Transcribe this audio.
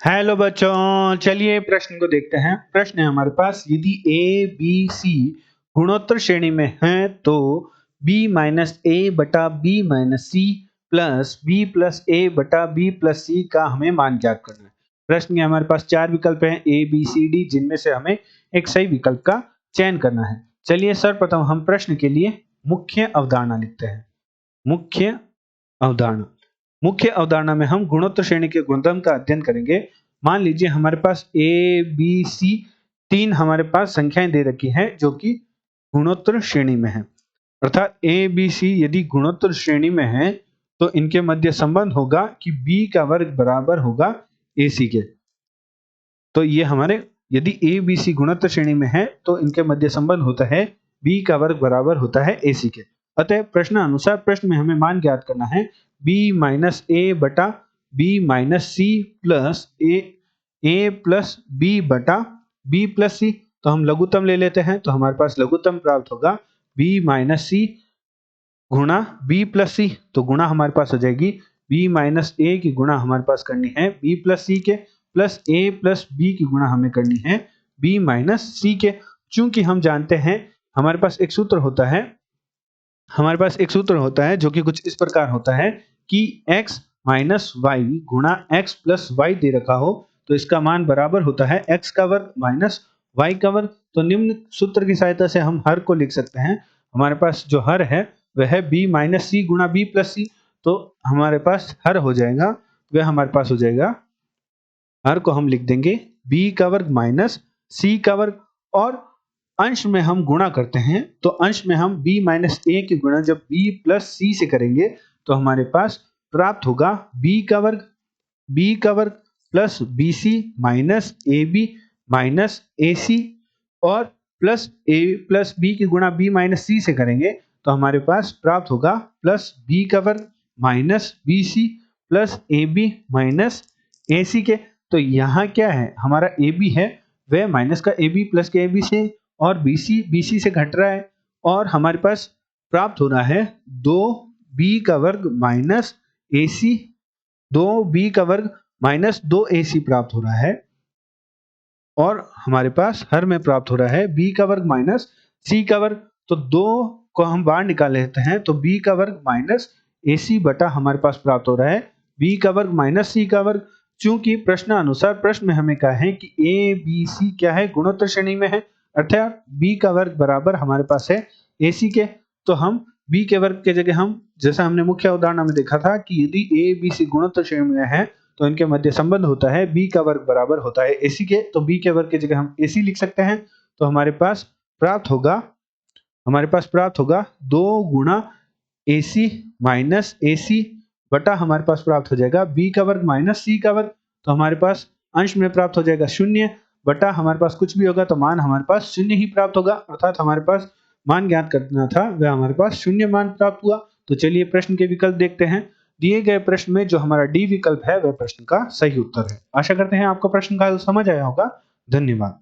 Hello बच्चों, चलिए प्रश्न को देखते हैं। प्रश्न है हमारे पास, यदि ए बी सी गुणोत्तर श्रेणी में है तो b माइनस ए बटा b minus c plus b plus a बटा बी प्लस सी का हमें मान ज्ञात करना है। प्रश्न के हमारे पास चार विकल्प हैं ए बी सी डी, जिनमें से हमें एक सही विकल्प का चयन करना है। चलिए सर्वप्रथम हम प्रश्न के लिए मुख्य अवधारणा लिखते हैं। मुख्य अवधारणा मुख्य अवधारणा में हम गुणोत्तर श्रेणी के गुणधर्म का अध्ययन करेंगे। मान लीजिए हमारे पास ए बी सी तीन हमारे पास संख्याएं दे रखी हैं जो कि गुणोत्तर श्रेणी में है। अर्थात ए बी सी यदि गुणोत्तर श्रेणी में है तो इनके मध्य संबंध होगा कि b का वर्ग बराबर होगा ए सी के। तो ये हमारे यदि ए बी सी गुणोत्तर श्रेणी में है तो इनके मध्य संबंध होता है b का वर्ग बराबर होता है ए सी के। अतः प्रश्न अनुसार प्रश्न में हमें मान ज्ञात करना है b माइनस ए बटा b माइनस सी प्लस ए प्लस बी बटा b प्लस सी। तो हम लघुत्तम ले लेते हैं, तो हमारे पास लघुत्तम प्राप्त होगा b माइनस सी गुणा b प्लस सी। तो गुणा हमारे पास हो जाएगी b माइनस ए की गुणा हमारे पास करनी है b प्लस सी के, प्लस a प्लस b की गुणा हमें करनी है b माइनस सी के। चूंकि हम जानते हैं हमारे पास एक सूत्र होता है जो कि कुछ इस प्रकार होता है कि x माइनस वाई गुणा x प्लस वाई दे रखा हो तो इसका मान बराबर होता है x का वर्ग माइनस y का वर्ग। तो निम्न सूत्र की सहायता से हम हर को लिख सकते हैं। हमारे पास जो हर है वह है b माइनस सी गुणा b प्लस सी। तो हमारे पास हर हो जाएगा, वह हमारे पास हो जाएगा, हर को हम लिख देंगे b का वर्ग माइनस c का वर्ग। और अंश में हम गुणा करते हैं तो अंश में हम b माइनस ए की गुणा जब b प्लस सी से करेंगे तो हमारे पास प्राप्त होगा b का वर्ग plus b c minus a b minus a c, और प्लस ए प्लस बी की गुणा b माइनस सी से करेंगे तो हमारे पास प्राप्त होगा प्लस b का वर्ग minus b c plus a b minus a c के। तो यहाँ क्या है, हमारा ए बी है वह माइनस का ए बी प्लस के ए बी से, और BC से घट रहा है, और हमारे पास प्राप्त हो रहा है 2b का वर्ग माइनस ए सी, 2b का वर्ग माइनस 2ac प्राप्त हो रहा है। और हमारे पास हर में प्राप्त हो रहा है b का वर्ग माइनस c का वर्ग। तो 2 को हम बाहर निकाल लेते हैं तो b का वर्ग माइनस ac बटा हमारे पास प्राप्त हो रहा है b का वर्ग माइनस c का वर्ग। चूंकि प्रश्न अनुसार प्रश्न में हमें कहा है कि a b c क्या है, गुणोत्तर श्रेणी में है, अर्थात b का वर्ग बराबर हमारे पास है ac के। तो हम b के वर्ग के जगह हम, जैसा हमने मुख्य उदाहरण में देखा था कि यदि a b c गुणोत्तर श्रेणी में है तो इनके मध्य संबंध होता है b का वर्ग बराबर होता है ac के। तो b के वर्ग की जगह हम ac लिख सकते हैं। तो हमारे पास प्राप्त होगा 2 गुणा ac माइनस ac बटा हमारे पास प्राप्त हो जाएगा b का वर्ग माइनस c का वर्ग। तो हमारे पास अंश में प्राप्त हो जाएगा 0 बटा हमारे पास कुछ भी होगा तो मान हमारे पास 0 ही प्राप्त होगा। अर्थात हमारे पास मान ज्ञात करना था वह हमारे पास 0 मान प्राप्त हुआ। तो चलिए प्रश्न के विकल्प देखते हैं। दिए गए प्रश्न में जो हमारा डी विकल्प है वह प्रश्न का सही उत्तर है। आशा करते हैं आपको प्रश्न का समझ आया होगा। धन्यवाद।